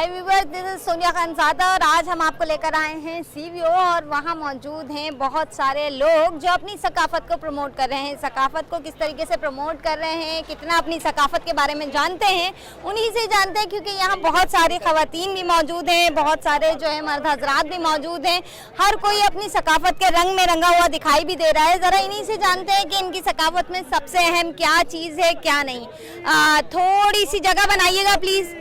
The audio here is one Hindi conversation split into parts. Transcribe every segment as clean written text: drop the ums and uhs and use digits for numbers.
Hi viewers, this is Sonia Khanzada और आज हम आपको लेकर आए हैं सीवीओ और वहाँ मौजूद हैं बहुत सारे लोग जो अपनी सकाफत को प्रमोट कर रहे हैं। सकाफत को किस तरीके से प्रमोट कर रहे हैं, कितना अपनी सकाफत के बारे में जानते हैं, उन्हीं से जानते हैं, क्योंकि यहाँ बहुत सारी ख़वातीन भी मौजूद हैं, बहुत सारे जो है मर्द हजरात भी मौजूद हैं। हर कोई अपनी सकाफत के रंग में रंगा हुआ दिखाई भी दे रहा है। ज़रा इन्हीं से जानते हैं कि इनकी सकाफत में सबसे अहम क्या चीज़ है, क्या नहीं। थोड़ी सी जगह बनाइएगा प्लीज़।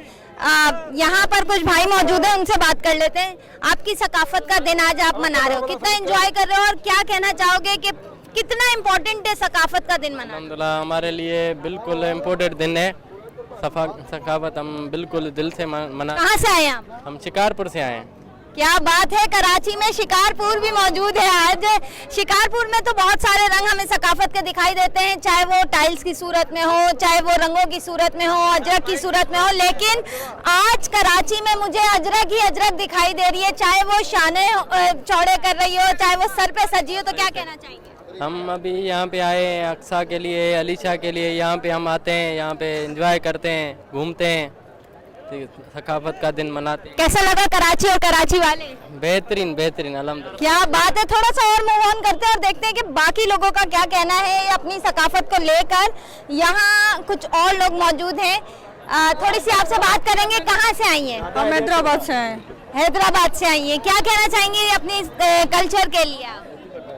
यहाँ पर कुछ भाई मौजूद हैं, उनसे बात कर लेते हैं। आपकी सकाफत का दिन आज आप मना रहे हो, कितना एंजॉय कर रहे हो और क्या कहना चाहोगे कि कितना इम्पोर्टेंट है सकाफत का दिन मनाना? अल्हम्दुलिल्लाह हमारे लिए बिल्कुल इम्पोर्टेंट दिन है। सकाफत हम बिल्कुल दिल से मना। कहाँ से आए आप? हम शिकारपुर से आए हैं। क्या बात है, कराची में शिकारपुर भी मौजूद है आज। शिकारपुर में तो बहुत सारे रंग हमें सकाफत के दिखाई देते हैं, चाहे वो टाइल्स की सूरत में हो, चाहे वो रंगों की सूरत में हो, अजरक की सूरत में हो। लेकिन आज कराची में मुझे अजरक ही अजरक दिखाई दे रही है, चाहे वो शाने चौड़े कर रही हो, चाहे वो सर पे सजी हो। तो क्या कहना चाहेंगे? हम अभी यहाँ पे आए हैं अक्सा के लिए, अलीशा के लिए। यहाँ पे हम आते हैं, यहाँ पे एंजॉय करते हैं, घूमते हैं, सकाफत का दिन मनाते हैं। कैसा लगा कराची और कराची वाले? बेहतरीन बेहतरीन अल्हम्दुलिल्लाह। क्या बात है। थोड़ा सा और मूव ऑन करते हैं और देखते हैं कि बाकी लोगों का क्या कहना है अपनी सकाफत को लेकर। यहाँ कुछ और लोग मौजूद हैं, थोड़ी सी आपसे बात करेंगे। कहाँ से आई हैं? हम हैदराबाद से आए। हैदराबाद से आई हैं। क्या कहना चाहेंगे अपनी कल्चर के लिए आप?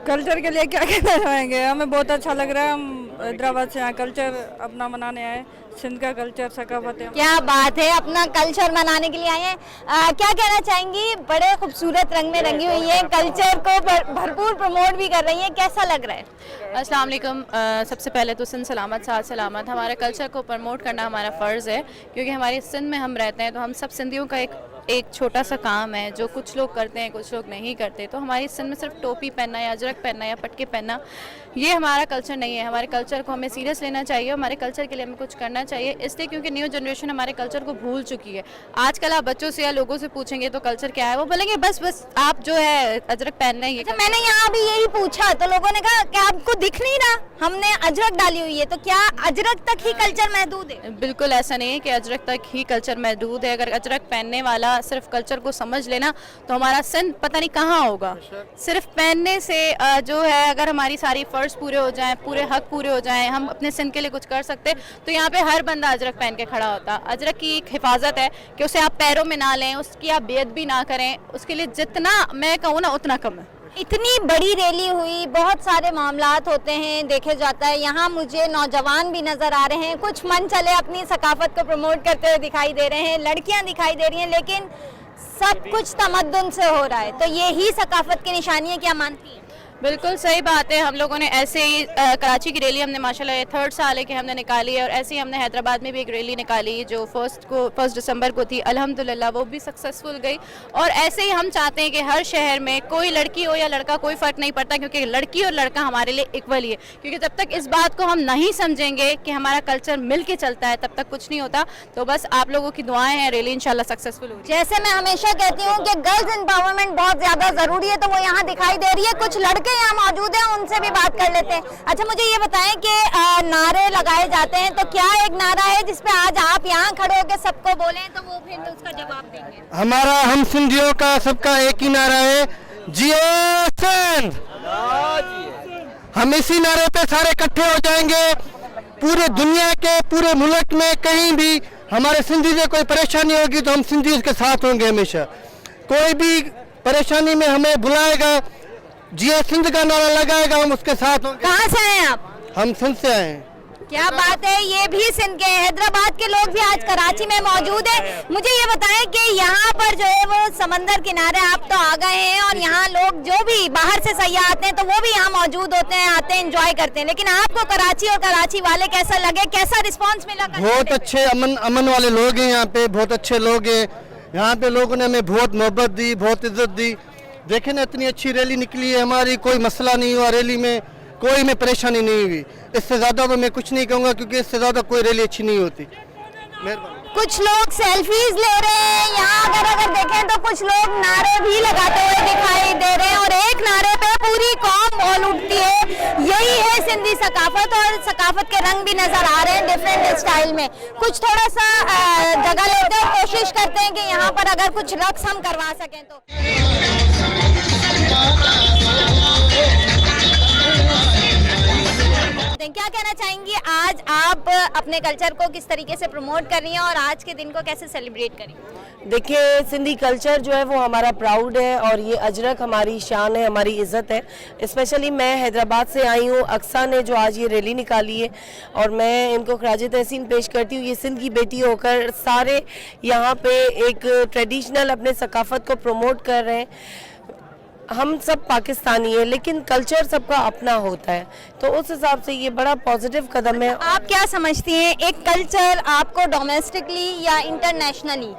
कल्चर के लिए क्या कहना चाहेंगे, हमें बहुत अच्छा लग रहा है। हम हैदराबाद से आए, कल्चर अपना मनाने आए, सिंध का कल्चर सकाफत है। क्या बात है, अपना कल्चर मनाने के लिए आए हैं। क्या कहना चाहेंगी? बड़े खूबसूरत रंग में रंगी हुई है, कल्चर को भरपूर प्रमोट भी कर रही है, कैसा लग रहा है? अस्सलाम वालेकुम। सबसे पहले तो सिंध सलामत साथ सलामत। हमारे कल्चर को प्रमोट करना हमारा फ़र्ज़ है, क्योंकि हमारी सिंध में हम रहते हैं, तो हम सब सिंधियों का एक छोटा सा काम है जो कुछ लोग करते हैं, कुछ लोग नहीं करते। तो हमारी सिंध में सिर्फ टोपी पहनना या अजरक पहनना या पटके पहनना ये हमारा कल्चर नहीं है। हमारे कल्चर को हमें सीरियस लेना चाहिए, हमारे कल्चर के लिए हमें कुछ करना चाहिए, इसलिए क्योंकि न्यू जनरेशन हमारे कल्चर को भूल चुकी है। आजकल आप बच्चों से या लोगों से पूछेंगे तो कल्चर क्या है, वो बोलेंगे बस आप जो है अजरक पहन रहे हैं। अच्छा, मैंने यहाँ भी यही पूछा तो लोगों ने कहा कि आपको दिख नहीं रहा, हमने अजरक डाली हुई है। तो क्या अजरक तक ही कल्चर महदूद है? बिल्कुल ऐसा नहीं है कि अजरक तक ही कल्चर महदूद है। अगर अजरक पहनने वाला सिर्फ कल्चर को समझ लेना तो हमारा सिंध पता नहीं कहाँ होगा। सिर्फ पहनने से जो है, अगर हमारी सारी फ़र्ज पूरे हो जाएं, पूरे हक पूरे हो जाएं, हम अपने सिंध के लिए कुछ कर सकते, तो यहाँ पे हर बंदा अजरक पहन के खड़ा होता। अजरक की एक हिफाजत है कि उसे आप पैरों में ना लें, उसकी आप बेअदबी भी ना करें, उसके लिए जितना मैं कहूँ ना उतना कम है। इतनी बड़ी रैली हुई, बहुत सारे मामलात होते हैं, देखे जाता है। यहाँ मुझे नौजवान भी नजर आ रहे हैं, कुछ मन चले अपनी सकाफत को प्रमोट करते हुए दिखाई दे रहे हैं, लड़कियाँ दिखाई दे रही हैं, लेकिन सब कुछ तमद्दुन से हो रहा है। तो ये ही सकाफत की निशानी है, क्या मानती है? बिल्कुल सही बात है। हम लोगों ने ऐसे ही कराची की रैली हमने माशाल्लाह 3rd साल है कि हमने निकाली है, और ऐसे ही हमने हैदराबाद में भी एक रैली निकाली जो 1 दिसंबर को थी। अल्हम्दुलिल्लाह वो भी सक्सेसफुल गई। और ऐसे ही हम चाहते हैं कि हर शहर में कोई लड़की हो या लड़का, कोई फ़र्क नहीं पड़ता, क्योंकि लड़की और लड़का हमारे लिए इक्वल ही है। क्योंकि जब तक इस बात को हम नहीं समझेंगे कि हमारा कल्चर मिल के चलता है, तब तक कुछ नहीं होता। तो बस आप लोगों की दुआएं हैं, रैली इंशाल्लाह सक्सेसफुल होगी। जैसे मैं हमेशा कहती हूँ कि गर्ल्स एम्पावरमेंट बहुत ज्यादा जरूरी है, तो वो यहाँ दिखाई दे रही है। कुछ लड़के यहाँ मौजूद हैं, उनसे भी बात कर लेते हैं। अच्छा, मुझे ये बताएं कि नारे लगाए जाते हैं, तो क्या एक नारा है जिसपे आज आप यहाँ खड़े होकर सबको बोलें तो वो फिर तो उसका जवाब देंगे? हमारा हम सिंधियों का सबका एक ही नारा है, जियो सिंध। हम इसी नारे पे सारे इकट्ठे हो जाएंगे। पूरे दुनिया के, पूरे मुल्क में कहीं भी हमारे सिंधी से कोई परेशानी होगी तो हम सिंधी उसके साथ होंगे हमेशा। कोई भी परेशानी में हमें बुलाएगा, जियो सिंध का नारा लगाएगा, हम उसके साथ होंगे। कहाँ से आए आप? हम सिंध से आए हैं। क्या बात है, ये भी सिंध के, हैदराबाद के लोग भी आज कराची में मौजूद है। मुझे ये बताएं कि यहाँ पर जो है वो समंदर किनारे आप तो आ गए हैं, और यहाँ लोग जो भी बाहर से सयाह आते हैं तो वो भी यहाँ मौजूद होते हैं, आते हैं, एंजॉय करते हैं। लेकिन आपको कराची और कराची वाले कैसा लगे, कैसा रिस्पॉन्स मिला? बहुत अच्छे अमन वाले लोग हैं यहाँ पे, बहुत अच्छे लोग हैं यहाँ पे। लोगों ने हमें बहुत मोहब्बत दी, बहुत इज्जत दी। देखे ना, इतनी अच्छी रैली निकली है हमारी, कोई मसला नहीं हुआ रैली में, कोई में परेशानी नहीं हुई। इससे ज़्यादा तो मैं कुछ नहीं कहूँगा, क्योंकि इससे ज़्यादा कोई रैली अच्छी नहीं होती। मेहरबानी। कुछ लोग सेल्फीज ले रहे हैं यहाँ, अगर देखें तो कुछ लोग नारे भी लगाते हुए दिखाई दे रहे हैं, और एक नारे पे पूरी कौम बोल उठती है, यही है सिंधी सकाफत और सकाफत के रंग भी नजर आ रहे हैं डिफरेंट स्टाइल में। कुछ थोड़ा सा जगह लेते हैं, कोशिश करते हैं कि यहाँ पर अगर कुछ रक्स हम करवा सकें तो। क्या कहना चाहेंगी, आज आप अपने कल्चर को किस तरीके से प्रमोट कर रही हैं और आज के दिन को कैसे सेलिब्रेट करी? देखिए, सिंधी कल्चर जो है वो हमारा प्राउड है और ये अजरक हमारी शान है, हमारी इज़्ज़त है। स्पेशली मैं हैदराबाद से आई हूँ, अक्सा ने जो आज ये रैली निकाली है और मैं इनको खराज तहसीन पेश करती हूँ। ये सिंध की बेटी होकर सारे यहाँ पे एक ट्रेडिशनल अपने सकाफत को प्रमोट कर रहे हैं। हम सब पाकिस्तानी है लेकिन कल्चर सबका अपना होता है, तो उस हिसाब से ये बड़ा पॉजिटिव कदम है। आप क्या समझती हैं, एक कल्चर आपको डोमेस्टिकली या इंटरनेशनली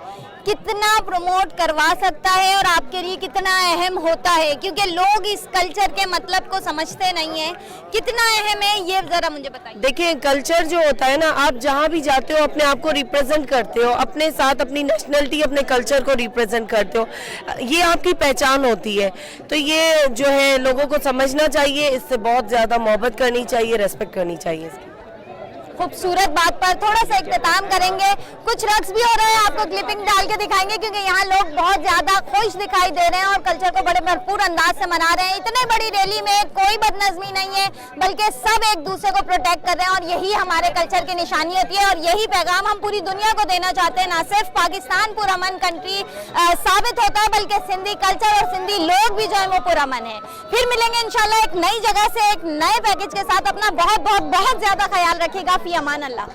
कितना प्रमोट करवा सकता है और आपके लिए कितना अहम होता है? क्योंकि लोग इस कल्चर के मतलब को समझते नहीं हैं, कितना अहम है ये जरा मुझे बताइए। देखिए, कल्चर जो होता है ना, आप जहाँ भी जाते हो अपने आप को रिप्रेजेंट करते हो, अपने साथ अपनी नेशनलिटी, अपने कल्चर को रिप्रेजेंट करते हो, ये आपकी पहचान होती है। तो ये जो है लोगों को समझना चाहिए, इससे बहुत ज़्यादा मोहब्बत करनी चाहिए, रेस्पेक्ट करनी चाहिए इसकी। खूबसूरत बात पर थोड़ा सा इख्तिताम करेंगे। कुछ रक्स भी हो रहे हैं, आपको क्लिपिंग डाल के दिखाएंगे क्योंकि यहाँ लोग बहुत ज्यादा खुश दिखाई दे रहे हैं और कल्चर को बड़े भरपूर अंदाज से मना रहे हैं। इतने बड़ी रैली में कोई बदनज़मी नहीं है, बल्कि सब एक दूसरे को प्रोटेक्ट कर रहे हैं और यही हमारे कल्चर की निशानी होती है और यही पैगाम हम पूरी दुनिया को देना चाहते हैं। ना सिर्फ पाकिस्तान पुरअमन कंट्री साबित होता है, बल्कि सिंधी कल्चर और सिंधी लोग भी जो है वो पुरअमन है। फिर मिलेंगे इंशाल्लाह एक नई जगह से, एक नए पैकेज के साथ। अपना बहुत बहुत बहुत ज्यादा ख्याल रखिएगा। फी अमान अल्लाह।